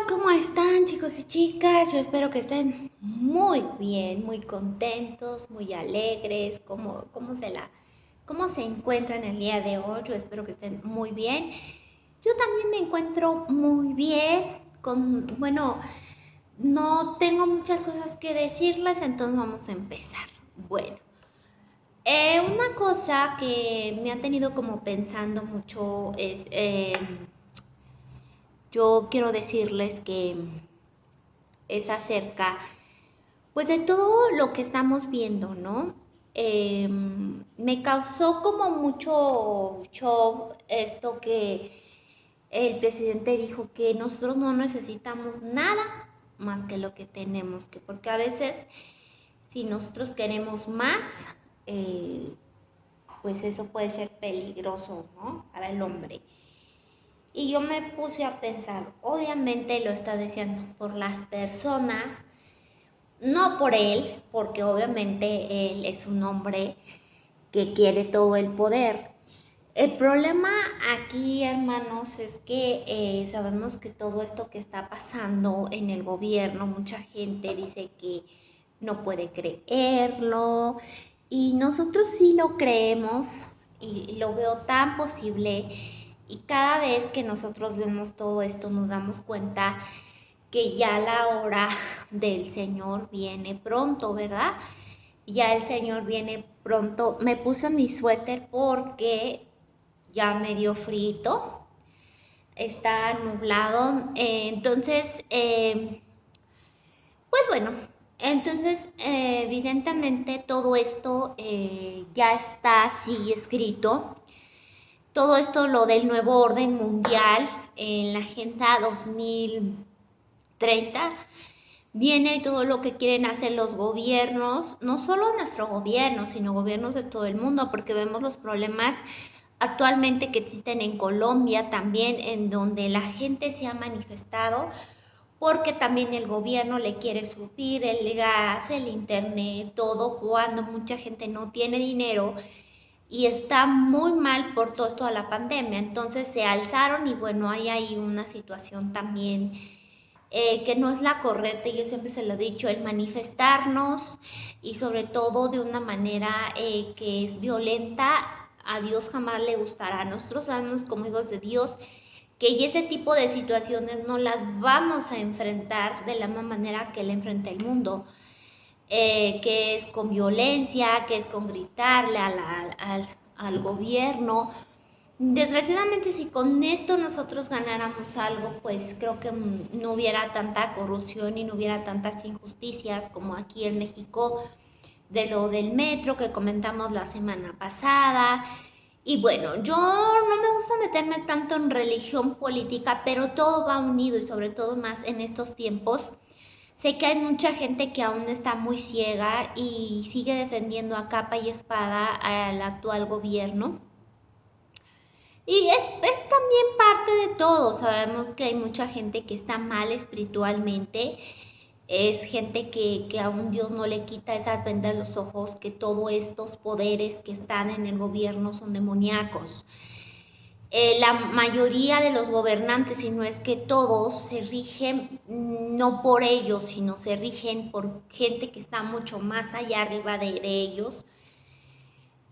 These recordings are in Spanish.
¿Cómo están, chicos y chicas? Yo espero que estén muy bien, muy contentos, muy alegres. ¿Cómo se encuentran el día de hoy? Yo espero que estén muy bien. Yo también me encuentro muy bien. Bueno, no tengo muchas cosas que decirles, entonces vamos a empezar. Bueno, una cosa que me ha tenido como pensando mucho yo quiero decirles que es acerca, pues de todo lo que estamos viendo, ¿no? Me causó como mucho show esto que el presidente dijo que nosotros no necesitamos nada más que lo que tenemos, que porque a veces si nosotros queremos más, eh, pues eso puede ser peligroso, ¿no? Para el hombre. Y yo me puse a pensar, obviamente lo está diciendo por las personas, no por él, porque obviamente él es un hombre que quiere todo el poder. El problema aquí, hermanos, es que sabemos que todo esto que está pasando en el gobierno, mucha gente dice que no puede creerlo y nosotros sí lo creemos y lo veo tan posible y cada vez que nosotros vemos todo esto nos damos cuenta que ya la hora del Señor viene pronto, ¿verdad? Ya el Señor viene pronto. Me puse mi suéter porque ya me dio frito, está nublado, pues bueno, entonces evidentemente todo esto ya está así escrito, todo esto lo del nuevo orden mundial en la Agenda 2030 viene todo lo que quieren hacer los gobiernos, no solo nuestro gobierno, sino gobiernos de todo el mundo, porque vemos los problemas actualmente que existen en Colombia también, en donde la gente se ha manifestado porque también el gobierno le quiere subir el gas, el internet, todo, cuando mucha gente no tiene dinero y está muy mal por todo esto de la pandemia. Entonces se alzaron y bueno, hay ahí una situación también que no es la correcta, y yo siempre se lo he dicho, el manifestarnos y sobre todo de una manera que es violenta, a Dios jamás le gustará. Nosotros sabemos como hijos de Dios que ese tipo de situaciones no las vamos a enfrentar de la misma manera que la enfrenta el mundo, que es con violencia, que es con gritarle al gobierno. Desgraciadamente, si con esto nosotros ganáramos algo, pues creo que no hubiera tanta corrupción y no hubiera tantas injusticias como aquí en México, de lo del metro que comentamos la semana pasada. Y bueno, yo no me gusta meterme tanto en religión política, pero todo va unido y sobre todo más en estos tiempos. Sé que hay mucha gente que aún está muy ciega y sigue defendiendo a capa y espada al actual gobierno. Y es también parte de todo. Sabemos que hay mucha gente que está mal espiritualmente. Es gente que aún Dios no le quita esas vendas de los ojos, que todos estos poderes que están en el gobierno son demoníacos. La mayoría de los gobernantes, si no es que todos, se rigen no por ellos, sino se rigen por gente que está mucho más allá arriba de ellos,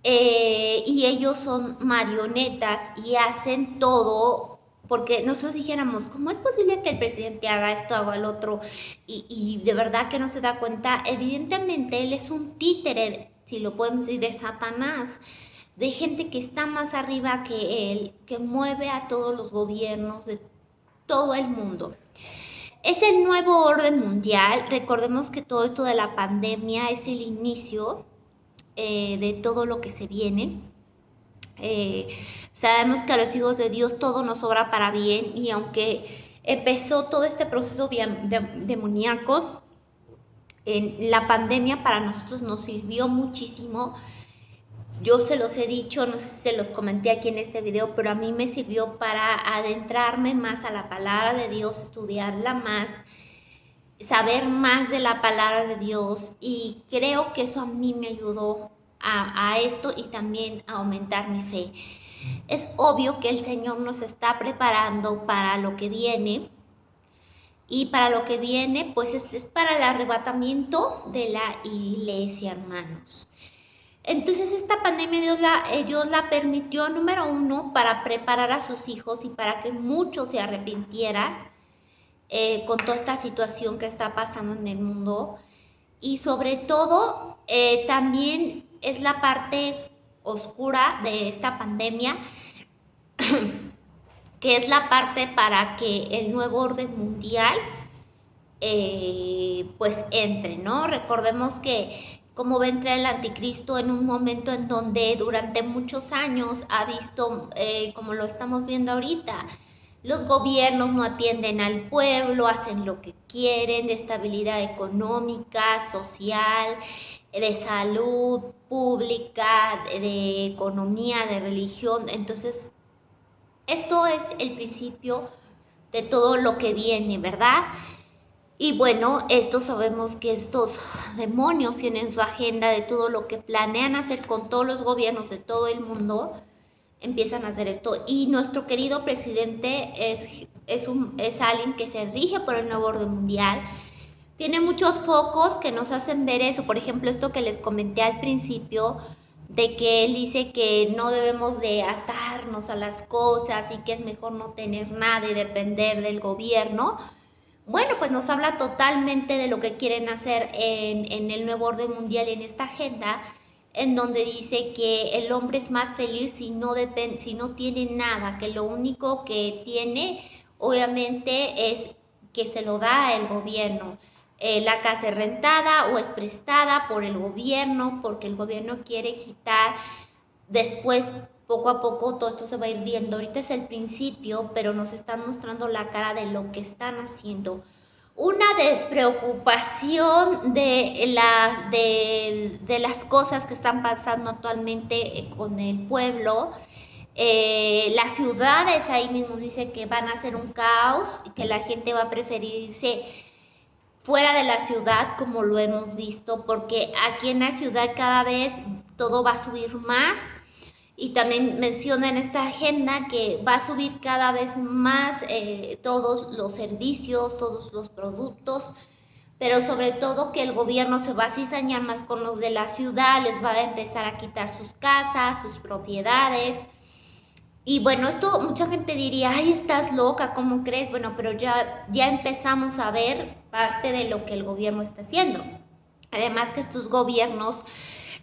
y ellos son marionetas y hacen todo, porque nosotros dijéramos, ¿cómo es posible que el presidente haga esto, haga el otro? Y de verdad que no se da cuenta. Evidentemente él es un títere, si lo podemos decir, de Satanás, de gente que está más arriba que él, que mueve a todos los gobiernos de todo el mundo. Es el nuevo orden mundial. Recordemos que todo esto de la pandemia es el inicio de todo lo que se viene. Eh, Sabemos que a los hijos de Dios todo nos obra para bien, y aunque empezó todo este proceso demoníaco, en la pandemia para nosotros nos sirvió muchísimo. Yo se los he dicho, no sé si se los comenté aquí en este video, pero a mí me sirvió para adentrarme más a la palabra de Dios, estudiarla más, saber más de la palabra de Dios, y creo que eso a mí me ayudó a esto y también a aumentar mi fe. Es obvio que el Señor nos está preparando para lo que viene. y para lo que viene, pues es para el arrebatamiento de la iglesia, hermanos. Entonces esta pandemia Dios la permitió, número uno, para preparar a sus hijos y para que muchos se arrepintieran con toda esta situación que está pasando en el mundo. Y sobre todo, también es la parte oscura de esta pandemia, que es la parte para que el nuevo orden mundial pues entre, ¿no? Recordemos que cómo va a entrar el anticristo en un momento en donde durante muchos años ha visto, como lo estamos viendo ahorita, los gobiernos no atienden al pueblo, hacen lo que quieren, de estabilidad económica, social, de salud pública, de economía, de religión. Entonces, esto es el principio de todo lo que viene, ¿verdad? Y bueno, esto sabemos que estos demonios tienen su agenda de todo lo que planean hacer con todos los gobiernos de todo el mundo, empiezan a hacer esto. Y nuestro querido presidente es alguien que se rige por el nuevo orden mundial. Tiene muchos focos que nos hacen ver eso. Por ejemplo, esto que les comenté al principio, de que él dice que no debemos de atarnos a las cosas y que es mejor no tener nada y depender del gobierno. Bueno, pues nos habla totalmente de lo que quieren hacer en el nuevo orden mundial, en esta agenda, en donde dice que el hombre es más feliz si no tiene nada, que lo único que tiene, obviamente, es que se lo da el gobierno. La casa es rentada o es prestada por el gobierno, porque el gobierno quiere quitar después. Poco a poco todo esto se va a ir viendo. Ahorita es el principio, pero nos están mostrando la cara de lo que están haciendo. Una despreocupación de las cosas que están pasando actualmente con el pueblo. Las ciudades ahí mismo dice que van a ser un caos, que la gente va a preferir irse fuera de la ciudad, como lo hemos visto, porque aquí en la ciudad cada vez todo va a subir más. Y también menciona en esta agenda que va a subir cada vez más todos los servicios, todos los productos, pero sobre todo que el gobierno se va a cizañar más con los de la ciudad, les va a empezar a quitar sus casas, sus propiedades. Y bueno, esto mucha gente diría, ay, estás loca, ¿cómo crees? Bueno, pero ya empezamos a ver parte de lo que el gobierno está haciendo. Además que estos gobiernos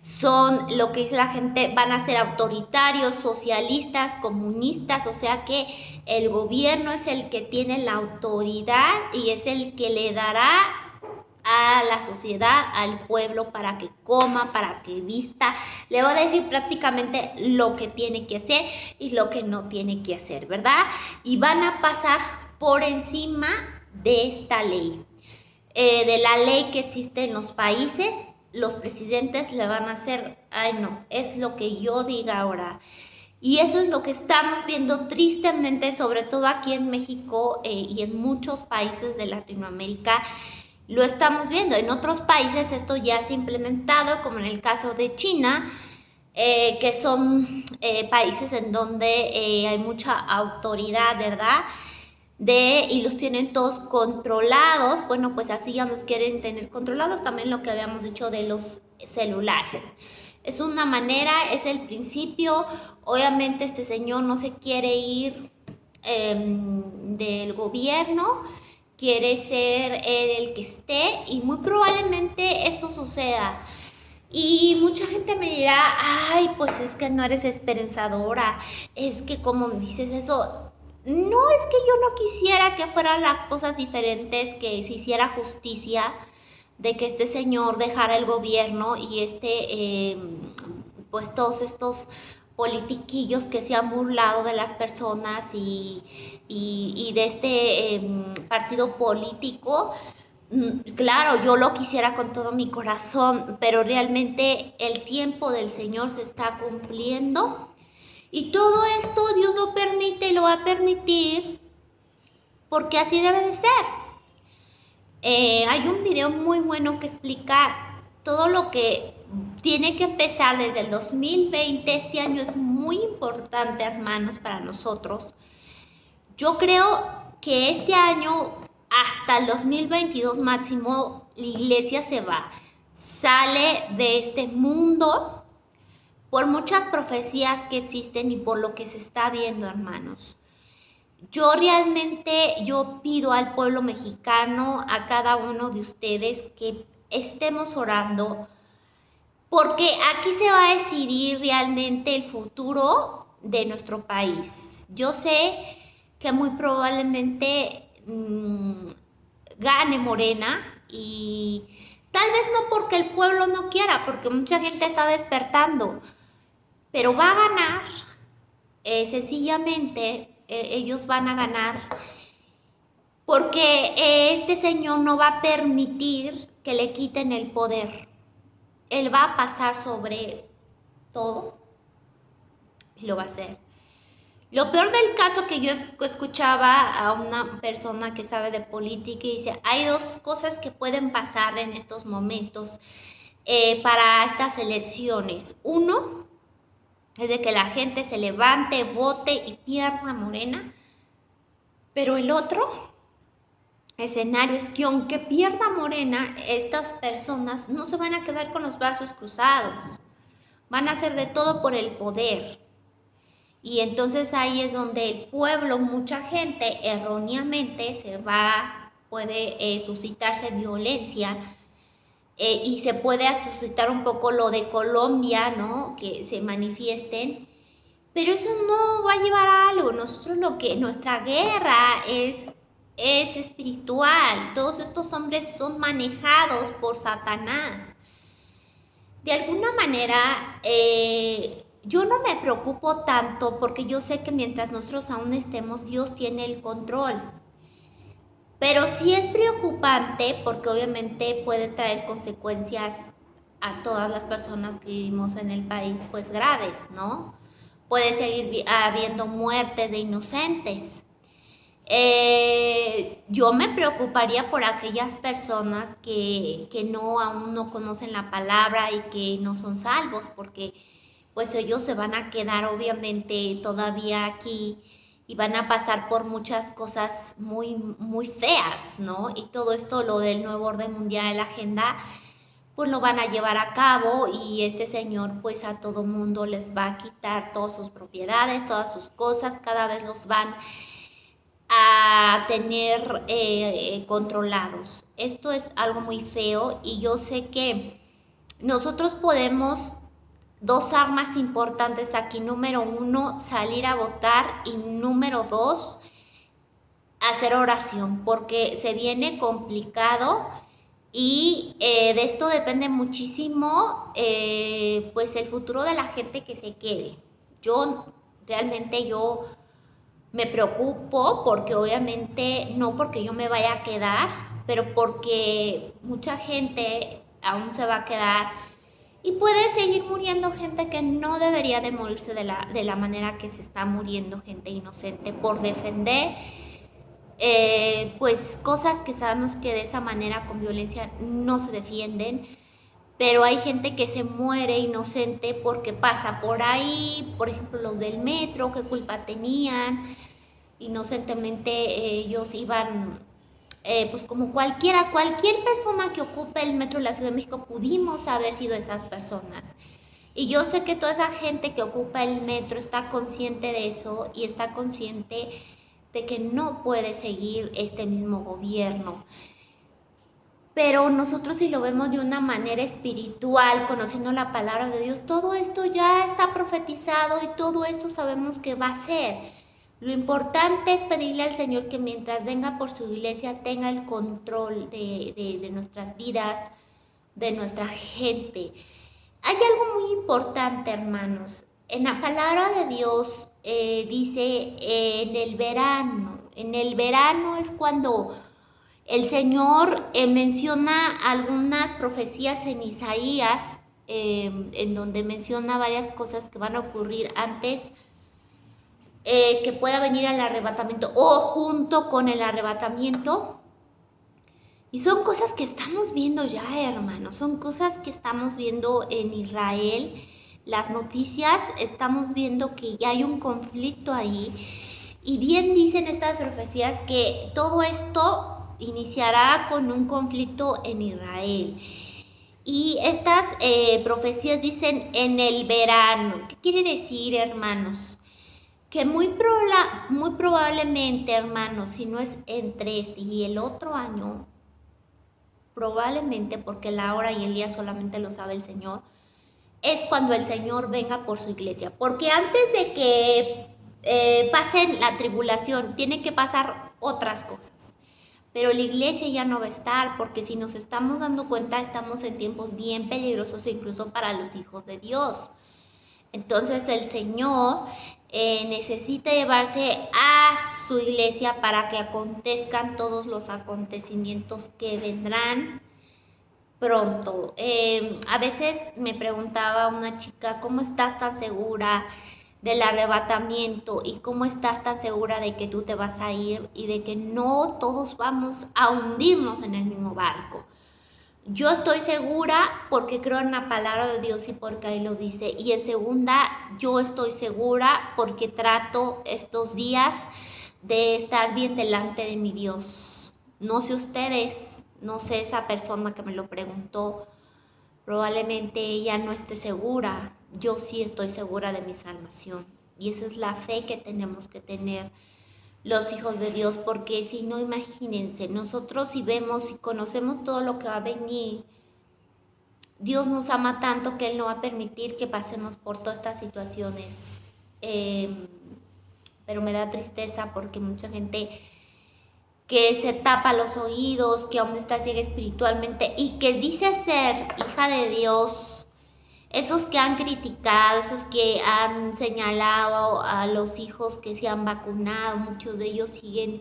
son, lo que dice la gente, van a ser autoritarios, socialistas, comunistas, o sea que el gobierno es el que tiene la autoridad y es el que le dará a la sociedad, al pueblo, para que coma, para que vista, le va a decir prácticamente lo que tiene que hacer y lo que no tiene que hacer, ¿verdad? Y van a pasar por encima de esta ley, de la ley que existe en los países. Los presidentes le van a hacer, ay no, es lo que yo diga ahora. Y eso es lo que estamos viendo tristemente, sobre todo aquí en México y en muchos países de Latinoamérica. Lo estamos viendo. En otros países esto ya se ha implementado, como en el caso de China, que son países en donde hay mucha autoridad, ¿verdad? Y los tienen todos controlados. Bueno, pues así ya los quieren tener controlados. También lo que habíamos dicho de los celulares. Es una manera, es el principio. Obviamente este señor no se quiere ir del gobierno, quiere ser él el que esté y muy probablemente esto suceda. Y mucha gente me dirá, ay, pues es que no eres esperanzadora, es que como dices eso. No es que yo no quisiera que fueran las cosas diferentes, que se hiciera justicia, de que este señor dejara el gobierno y pues todos estos politiquillos que se han burlado de las personas y de este partido político. Claro, yo lo quisiera con todo mi corazón, pero realmente el tiempo del Señor se está cumpliendo. Y todo esto Dios lo permite y lo va a permitir porque así debe de ser. Hay un video muy bueno que explica todo lo que tiene que empezar desde el 2020. Este año es muy importante, hermanos, para nosotros. Yo creo que este año hasta el 2022 máximo, la iglesia se va, sale de este mundo por muchas profecías que existen y por lo que se está viendo, hermanos. Yo pido al pueblo mexicano, a cada uno de ustedes, que estemos orando, porque aquí se va a decidir realmente el futuro de nuestro país. Yo sé que muy probablemente gane Morena, y tal vez no porque el pueblo no quiera, porque mucha gente está despertando, pero va a ganar, sencillamente ellos van a ganar, porque este señor no va a permitir que le quiten el poder. Él va a pasar sobre todo y lo va a hacer. Lo peor del caso, que yo escuchaba a una persona que sabe de política y dice, hay dos cosas que pueden pasar en estos momentos para estas elecciones. Uno es de que la gente se levante, vote y pierda Morena, pero el otro escenario es que aunque pierda Morena, estas personas no se van a quedar con los brazos cruzados, van a hacer de todo por el poder. Y entonces ahí es donde el pueblo, mucha gente erróneamente puede suscitarse violencia, y se puede suscitar un poco lo de Colombia, ¿no? Que se manifiesten, pero eso no va a llevar a algo. Nuestra guerra es espiritual. Todos estos hombres son manejados por Satanás. De alguna manera, yo no me preocupo tanto, porque yo sé que mientras nosotros aún estemos, Dios tiene el control. Pero sí es preocupante, porque obviamente puede traer consecuencias a todas las personas que vivimos en el país, pues graves, ¿no? Puede seguir habiendo muertes de inocentes. Yo me preocuparía por aquellas personas que aún no conocen la palabra y que no son salvos, porque pues ellos se van a quedar obviamente todavía aquí y van a pasar por muchas cosas muy, muy feas, ¿no? Y todo esto, lo del nuevo orden mundial de la agenda, pues lo van a llevar a cabo, y este señor pues a todo mundo les va a quitar todas sus propiedades, todas sus cosas, cada vez los van a tener controlados. Esto es algo muy feo, y yo sé que nosotros podemos dos armas importantes aquí. Número uno, salir a votar, y número dos, hacer oración, porque se viene complicado, y de esto depende muchísimo pues el futuro de la gente que se quede. Realmente yo me preocupo, porque obviamente no porque yo me vaya a quedar, pero porque mucha gente aún se va a quedar, y puede seguir muriendo gente que no debería de morirse de la manera que se está muriendo gente inocente por defender pues cosas que sabemos que de esa manera, con violencia, no se defienden. Pero hay gente que se muere inocente porque pasa por ahí, por ejemplo los del metro, ¿qué culpa tenían? Inocentemente ellos iban, pues como cualquier persona que ocupe el metro de la Ciudad de México, pudimos haber sido esas personas. Y yo sé que toda esa gente que ocupa el metro está consciente de eso, y está consciente de que no puede seguir este mismo gobierno. Pero nosotros, si lo vemos de una manera espiritual, conociendo la palabra de Dios, todo esto ya está profetizado, y todo esto sabemos que va a ser. Lo importante es pedirle al Señor que mientras venga por su iglesia tenga el control de nuestras vidas, de nuestra gente. Hay algo muy importante, hermanos. En la palabra de Dios dice en el verano. En el verano es cuando el Señor menciona algunas profecías en Isaías, en donde menciona varias cosas que van a ocurrir antes que pueda venir el arrebatamiento, o junto con el arrebatamiento. Y son cosas que estamos viendo ya, hermanos, son cosas que estamos viendo en Israel. Las noticias, estamos viendo que ya hay un conflicto ahí. Y bien dicen estas profecías que todo esto iniciará con un conflicto en Israel. Y estas profecías dicen en el verano. ¿Qué quiere decir, hermanos? Que muy probablemente, hermanos, si no es entre este y el otro año, probablemente, porque la hora y el día solamente lo sabe el Señor, es cuando el Señor venga por su iglesia. Porque antes de que pasen la tribulación, tiene que pasar otras cosas. Pero la iglesia ya no va a estar, porque si nos estamos dando cuenta, estamos en tiempos bien peligrosos, incluso para los hijos de Dios. Entonces el Señor necesita llevarse a su iglesia para que acontezcan todos los acontecimientos que vendrán pronto. A veces me preguntaba una chica, ¿cómo estás tan segura del arrebatamiento y cómo estás tan segura de que tú te vas a ir y de que no todos vamos a hundirnos en el mismo barco? Yo estoy segura porque creo en la palabra de Dios y porque ahí lo dice. Y en segunda, yo estoy segura porque trato estos días de estar bien delante de mi Dios. No sé ustedes, no sé esa persona que me lo preguntó, probablemente ella no esté segura. Yo sí estoy segura de mi salvación. Y esa es la fe que tenemos que tener los hijos de Dios, porque si no, imagínense, nosotros si vemos y conocemos todo lo que va a venir, Dios nos ama tanto que Él no va a permitir que pasemos por todas estas situaciones. Pero me da tristeza porque mucha gente que se tapa los oídos, que aún está ciega espiritualmente y que dice ser hija de Dios, esos que han criticado, esos que han señalado a los hijos que se han vacunado, muchos de ellos siguen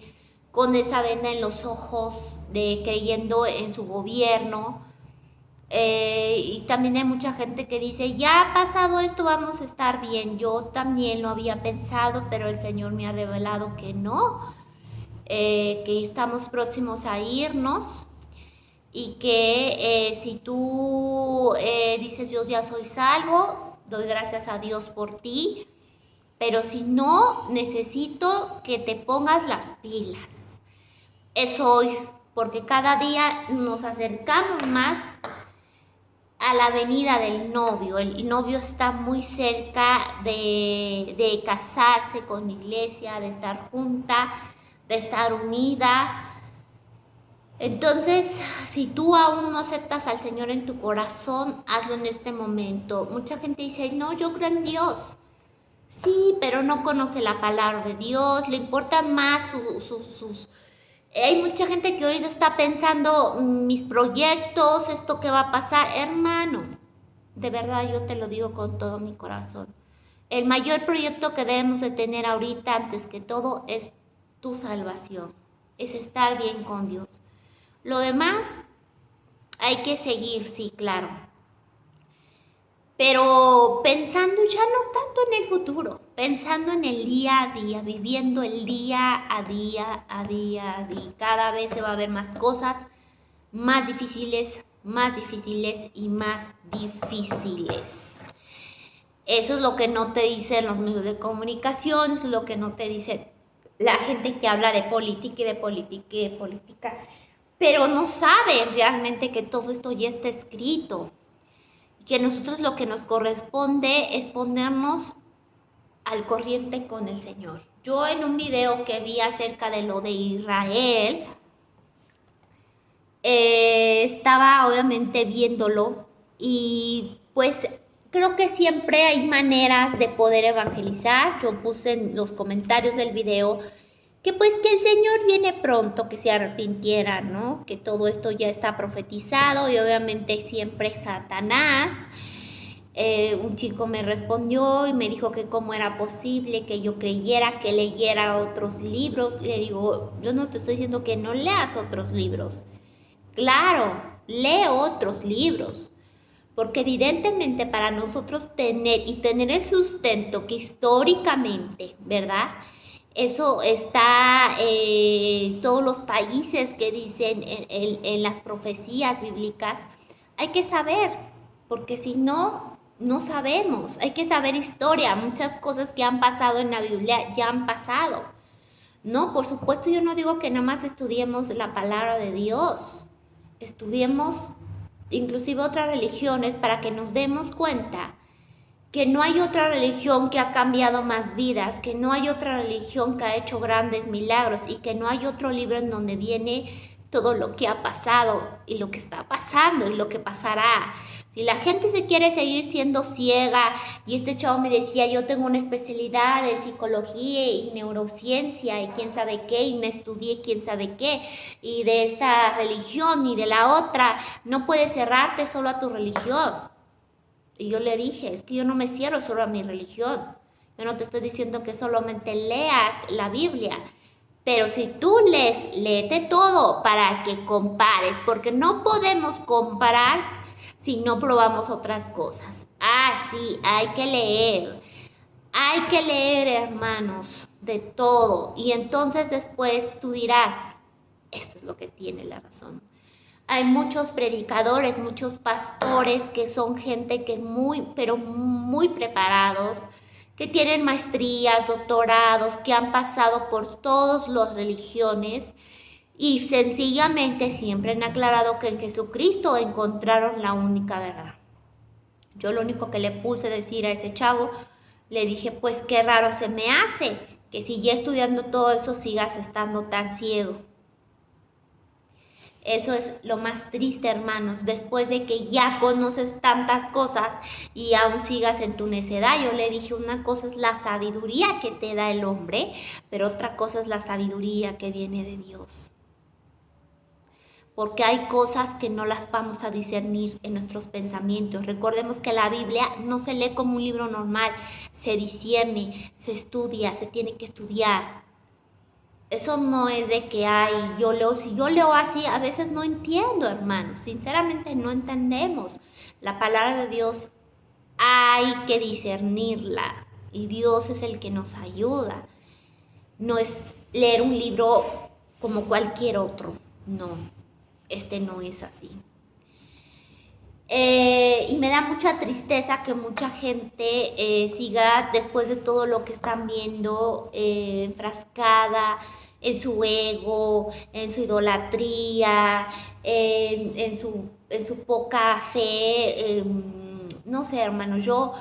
con esa venda en los ojos, creyendo en su gobierno. Y también hay mucha gente que dice, ya ha pasado esto, vamos a estar bien. Yo también lo había pensado, pero el Señor me ha revelado que no, que estamos próximos a irnos. Y que si tú dices yo ya soy salvo, doy gracias a Dios por ti, pero si no, necesito que te pongas las pilas. Es hoy, porque cada día nos acercamos más a la venida del novio. El novio está muy cerca de casarse con la iglesia, de estar junta, de estar unida. Entonces, si tú aún no aceptas al Señor en tu corazón, hazlo en este momento. Mucha gente dice, no, yo creo en Dios. Sí, pero no conoce la palabra de Dios, le importan más sus... Hay mucha gente que ahorita está pensando, mis proyectos, esto que va a pasar. Hermano, de verdad yo te lo digo con todo mi corazón. El mayor proyecto que debemos de tener ahorita, antes que todo, es tu salvación. Es estar bien con Dios. Lo demás hay que seguir, sí, claro. Pero pensando ya no tanto en el futuro, pensando en el día a día, viviendo el día a día, a día a día. Cada vez se va a ver más cosas más difíciles y más difíciles. Eso es lo que no te dicen los medios de comunicación, eso es lo que no te dice la gente que habla de política y de política y de política. Pero no saben realmente que todo esto ya está escrito. Que nosotros lo que nos corresponde es ponernos al corriente con el Señor. Yo en un video que vi acerca de lo de Israel, estaba obviamente viéndolo y pues creo que siempre hay maneras de poder evangelizar. Yo puse en los comentarios del video que pues que el Señor viene pronto, que se arrepintieran, ¿no? Que todo esto ya está profetizado y obviamente siempre Satanás. Un chico me respondió y me dijo que cómo era posible que yo creyera, que leyera otros libros. Y le digo, yo no te estoy diciendo que no leas otros libros. Claro, lee otros libros. Porque evidentemente para nosotros tener el sustento que históricamente, ¿verdad? Eso está todos los países que dicen en las profecías bíblicas. Hay que saber, porque si no, no sabemos. Hay que saber historia. Muchas cosas que han pasado en la Biblia ya han pasado. No, por supuesto yo no digo que nada más estudiemos la palabra de Dios, estudiemos inclusive otras religiones para que nos demos cuenta que no hay otra religión que ha cambiado más vidas, que no hay otra religión que ha hecho grandes milagros y que no hay otro libro en donde viene todo lo que ha pasado y lo que está pasando y lo que pasará. Si la gente se quiere seguir siendo ciega, y este chavo me decía, yo tengo una especialidad en psicología y neurociencia y quién sabe qué, y me estudié quién sabe qué, y de esta religión y de la otra, no puedes cerrarte solo a tu religión. Y yo le dije, es que yo no me cierro solo a mi religión. Yo no te estoy diciendo que solamente leas la Biblia. Pero si tú lees, léete todo para que compares, porque no podemos comparar si no probamos otras cosas. Ah, sí, hay que leer. Hay que leer, hermanos, de todo. Y entonces después tú dirás, esto es lo que tiene la razón. Hay muchos predicadores, muchos pastores que son gente que es muy, pero muy preparados, que tienen maestrías, doctorados, que han pasado por todas las religiones y sencillamente siempre han aclarado que en Jesucristo encontraron la única verdad. Yo lo único que le puse a decir a ese chavo, le dije, pues qué raro se me hace que si ya estudiando todo eso sigas estando tan ciego. Eso es lo más triste, hermanos, después de que ya conoces tantas cosas y aún sigas en tu necedad. Yo le dije, una cosa es la sabiduría que te da el hombre, pero otra cosa es la sabiduría que viene de Dios. Porque hay cosas que no las vamos a discernir en nuestros pensamientos. Recordemos que la Biblia no se lee como un libro normal, se discierne, se estudia, se tiene que estudiar. Eso no es de que, si yo leo así, a veces no entiendo, hermanos. Sinceramente no entendemos. La palabra de Dios hay que discernirla. Y Dios es el que nos ayuda. No es leer un libro como cualquier otro. No, este no es así. Y me da mucha tristeza que mucha gente siga, después de todo lo que están viendo, enfrascada en su ego, en su idolatría, en su poca fe. No sé, hermano, yo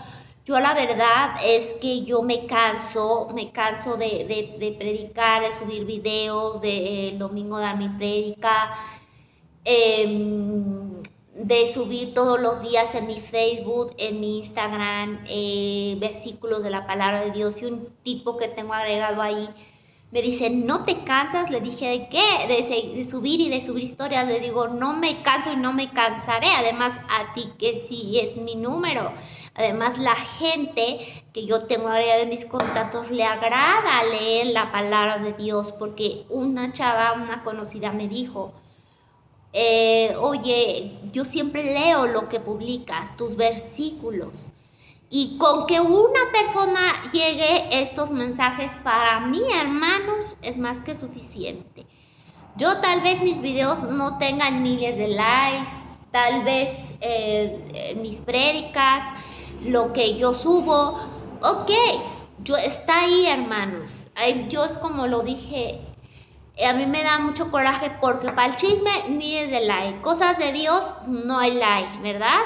la verdad es que yo me canso de predicar, de subir videos, de el domingo dar mi prédica. De subir todos los días en mi Facebook, en mi Instagram, versículos de la palabra de Dios. Y un tipo que tengo agregado ahí me dice, ¿no te cansas? Le dije, ¿de qué? De subir y de subir historias. Le digo, no me canso y no me cansaré. Además, a ti que sí es mi número. Además, la gente que yo tengo agregada en mis contactos le agrada leer la palabra de Dios, porque una chava, una conocida me dijo, oye, yo siempre leo lo que publicas, tus versículos. Y con que una persona llegue estos mensajes, para mí, hermanos, es más que suficiente. Yo tal vez mis videos no tengan miles de likes, tal vez mis prédicas, lo que yo subo, ok, yo está ahí, hermanos. Yo es como lo dije, a mí me da mucho coraje porque para el chisme ni es de like. Cosas de Dios no hay like, ¿verdad?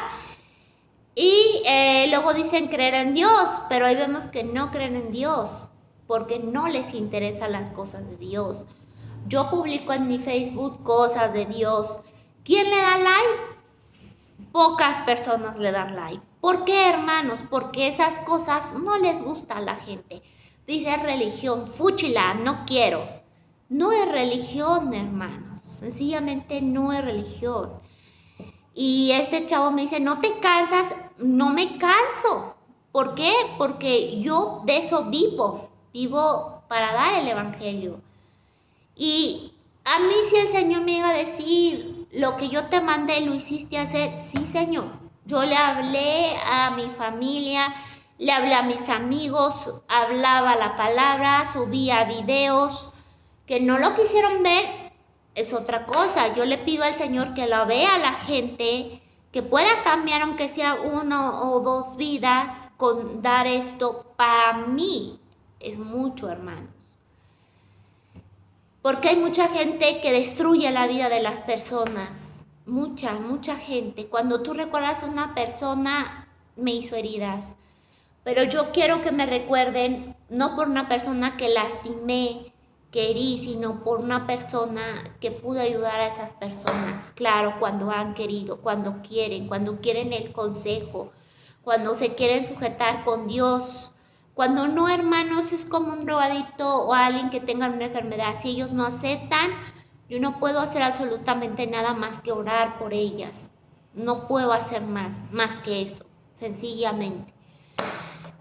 Y luego dicen creer en Dios, pero ahí vemos que no creen en Dios porque no les interesan las cosas de Dios. Yo publico en mi Facebook cosas de Dios. ¿Quién le da like? Pocas personas le dan like. ¿Por qué, hermanos? Porque esas cosas no les gusta a la gente. Dice religión, fúchila, no quiero. No es religión, hermanos. Sencillamente no es religión. Y este chavo me dice, ¿no te cansas? No me canso. ¿Por qué? Porque yo de eso vivo. Vivo para dar el evangelio. Y a mí si el Señor me iba a decir, lo que yo te mandé lo hiciste hacer, sí, Señor. Yo le hablé a mi familia, le hablé a mis amigos, hablaba la palabra, subía videos. Que no lo quisieron ver es otra cosa. Yo le pido al Señor que lo vea la gente, que pueda cambiar aunque sea 1 o 2 vidas con dar esto. Para mí es mucho, hermanos. Porque hay mucha gente que destruye la vida de las personas. Mucha gente. Cuando tú recuerdas a una persona, me hizo heridas. Pero yo quiero que me recuerden, no por una persona que lastimé, que herí, sino por una persona que pudo ayudar a esas personas. Claro, cuando han querido, cuando quieren el consejo, cuando se quieren sujetar con Dios. Cuando no, hermanos, es como un drogadicto o alguien que tenga una enfermedad. Si ellos no aceptan, yo no puedo hacer absolutamente nada más que orar por ellas. No puedo hacer más que eso, sencillamente.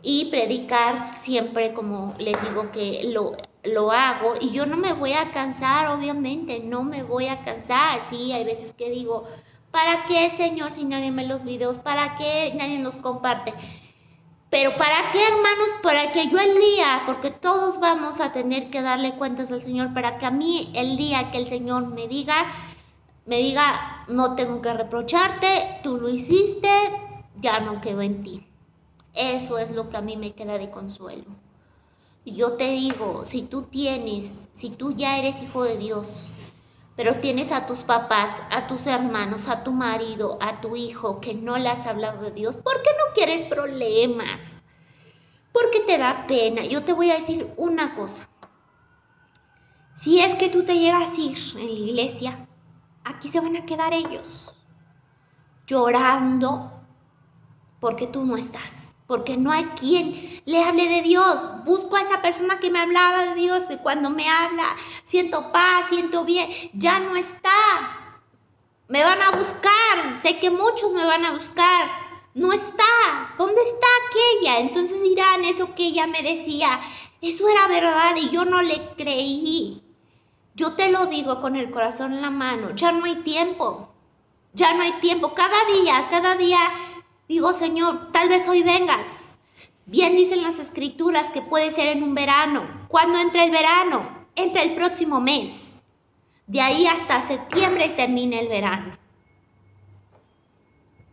Y predicar siempre, como les digo, que lo hago. Y yo no me voy a cansar, obviamente, no me voy a cansar. Sí, hay veces que digo, ¿para qué, Señor, si nadie me los videos? ¿Para qué nadie los comparte? Pero ¿para qué, hermanos? Para que yo el día, porque todos vamos a tener que darle cuentas al Señor, para que a mí el día que el Señor me diga, no tengo que reprocharte, tú lo hiciste, ya no quedó en ti. Eso es lo que a mí me queda de consuelo. Y yo te digo, si tú ya eres hijo de Dios, pero tienes a tus papás, a tus hermanos, a tu marido, a tu hijo, que no le has hablado de Dios, ¿por qué no quieres problemas? Porque te da pena. Yo te voy a decir una cosa. Si es que tú te llegas a ir en la iglesia, aquí se van a quedar ellos, llorando porque tú no estás. Porque no hay quien le hable de Dios. Busco a esa persona que me hablaba de Dios, que cuando me habla siento paz, siento bien. Ya no está. Me van a buscar. Sé que muchos me van a buscar. No está. ¿Dónde está aquella? Entonces dirán, eso que ella me decía, eso era verdad y yo no le creí. Yo te lo digo con el corazón en la mano. Ya no hay tiempo. Ya no hay tiempo. Cada día digo, Señor, tal vez hoy vengas. Bien dicen las escrituras que puede ser en un verano. ¿Cuándo entra el verano? Entra el próximo mes. De ahí hasta septiembre termina el verano.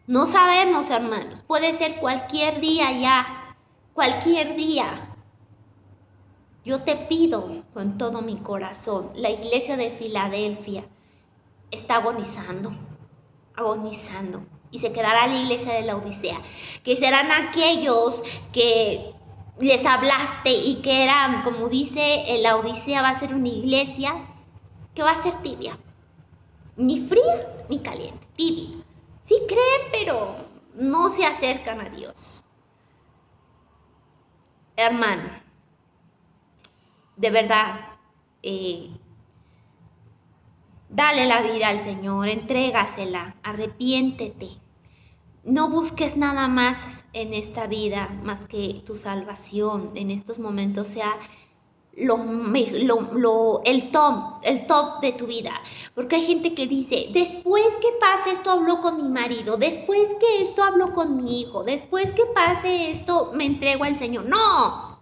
No sabemos, hermanos. Puede ser cualquier día ya. Cualquier día. Yo te pido con todo mi corazón. La iglesia de Filadelfia está agonizando. Y se quedará la iglesia de la Odisea, que serán aquellos que les hablaste y que eran, como dice, la Odisea va a ser una iglesia que va a ser tibia, ni fría ni caliente, tibia. Sí creen, pero no se acercan a Dios. Hermano, de verdad, dale la vida al Señor, entrégasela, arrepiéntete. No busques nada más en esta vida, más que tu salvación en estos momentos sea el top de tu vida. Porque hay gente que dice, después que pase esto habló con mi marido, después que esto habló con mi hijo, después que pase esto me entrego al Señor. No,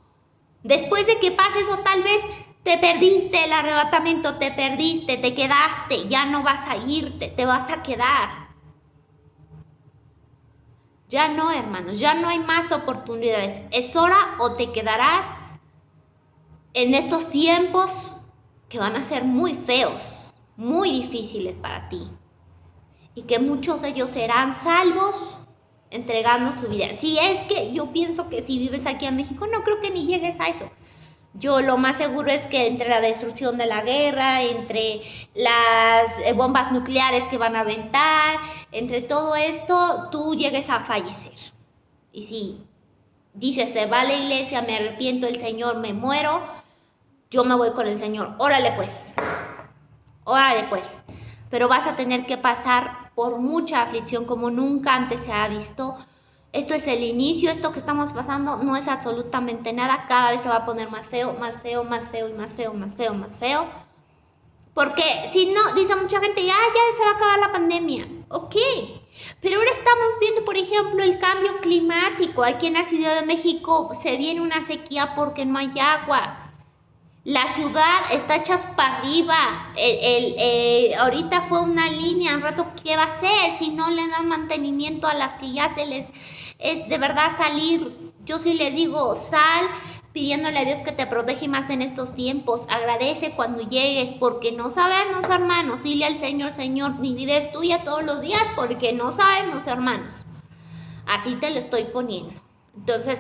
después de que pase eso tal vez te perdiste el arrebatamiento, te quedaste, ya no vas a irte, te vas a quedar. Ya no, hermanos, ya no hay más oportunidades. Es hora o te quedarás en estos tiempos que van a ser muy feos, muy difíciles para ti. Y que muchos de ellos serán salvos entregando su vida. Si es que yo pienso que si vives aquí en México, no creo que ni llegues a eso. Yo lo más seguro es que entre la destrucción de la guerra, entre las bombas nucleares que van a aventar, entre todo esto, tú llegues a fallecer. Y si dices, se va a la iglesia, me arrepiento, el Señor, me muero, yo me voy con el Señor. Órale pues. Pero vas a tener que pasar por mucha aflicción como nunca antes se ha visto. Esto es el inicio, esto que estamos pasando no es absolutamente nada, cada vez se va a poner más feo y más feo. Porque si no, dice mucha gente, ya se va a acabar la pandemia. Ok, pero ahora estamos viendo, por ejemplo, el cambio climático. Aquí en la Ciudad de México se viene una sequía porque no hay agua. La ciudad está hecha para arriba. Ahorita fue una línea, al rato, ¿qué va a hacer? Si no le dan mantenimiento a las que ya se les es de verdad salir. Yo sí les digo, sal, pidiéndole a Dios que te proteja más en estos tiempos. Agradece cuando llegues, porque no sabemos, hermanos. Dile al Señor, Señor, mi vida es tuya todos los días, porque no sabemos, hermanos. Así te lo estoy poniendo. Entonces,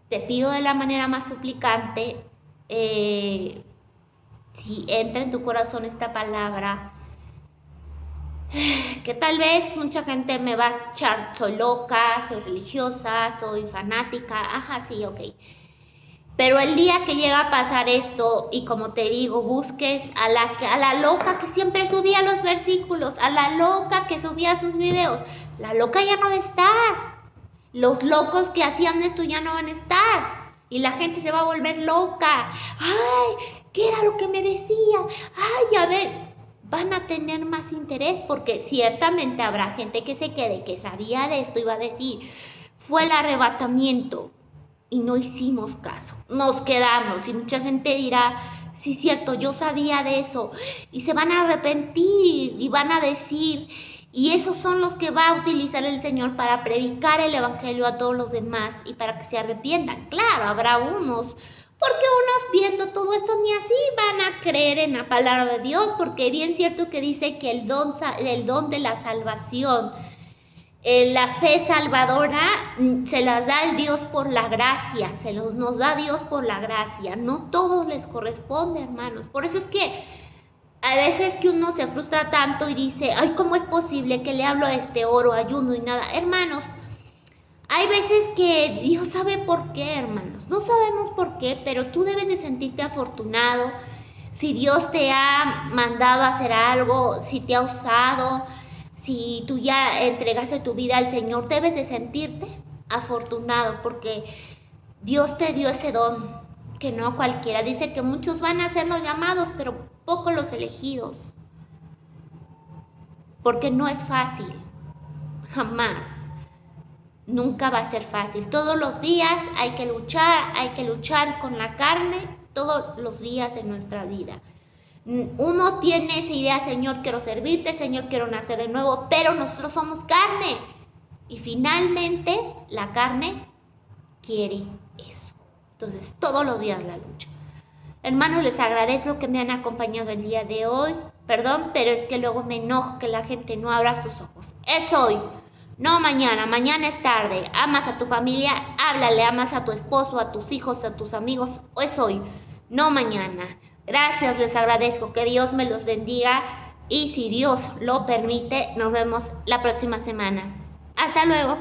te pido de la manera más suplicante, si entra en tu corazón esta palabra, que tal vez mucha gente me va a echar, soy loca, soy religiosa, soy fanática, ajá, sí, ok. Pero el día que llega a pasar esto, y como te digo, busques a la loca que siempre subía los versículos, a la loca que subía sus videos, la loca ya no va a estar. Los locos que hacían esto ya no van a estar. Y la gente se va a volver loca. Ay, ¿qué era lo que me decía? Ay, a ver, van a tener más interés, porque ciertamente habrá gente que se quede, que sabía de esto y va a decir, fue el arrebatamiento y no hicimos caso, nos quedamos. Y mucha gente dirá, sí, cierto, yo sabía de eso, y se van a arrepentir y van a decir, y esos son los que va a utilizar el Señor para predicar el evangelio a todos los demás y para que se arrepientan. Claro, habrá unos, porque unos viendo todo esto ni así van a creer en la palabra de Dios, porque bien cierto que dice que el don de la salvación, la fe salvadora, se las da el Dios por la gracia, nos da Dios por la gracia. No todos les corresponde, hermanos. Por eso es que a veces que uno se frustra tanto y dice, ay, ¿cómo es posible que le hablo a este oro, ayuno y nada? Hermanos, hay veces que Dios sabe por qué, hermanos. No sabemos por qué, pero tú debes de sentirte afortunado. Si Dios te ha mandado a hacer algo, si te ha usado, si tú ya entregaste tu vida al Señor, debes de sentirte afortunado, porque Dios te dio ese don que no a cualquiera. Dice que muchos van a ser los llamados, pero pocos los elegidos, porque no es fácil, jamás, nunca va a ser fácil. Todos los días hay que luchar con la carne todos los días de nuestra vida. Uno tiene esa idea, Señor, quiero servirte, Señor, quiero nacer de nuevo, pero nosotros somos carne. Y finalmente la carne quiere eso. Entonces, todos los días la lucha. Hermanos, les agradezco que me han acompañado el día de hoy. Perdón, pero es que luego me enojo que la gente no abra sus ojos. Es hoy, no mañana. Mañana es tarde. Amas a tu familia, háblale. Amas a tu esposo, a tus hijos, a tus amigos. Es hoy, no mañana. Gracias, les agradezco, que Dios me los bendiga, y si Dios lo permite, nos vemos la próxima semana. Hasta luego.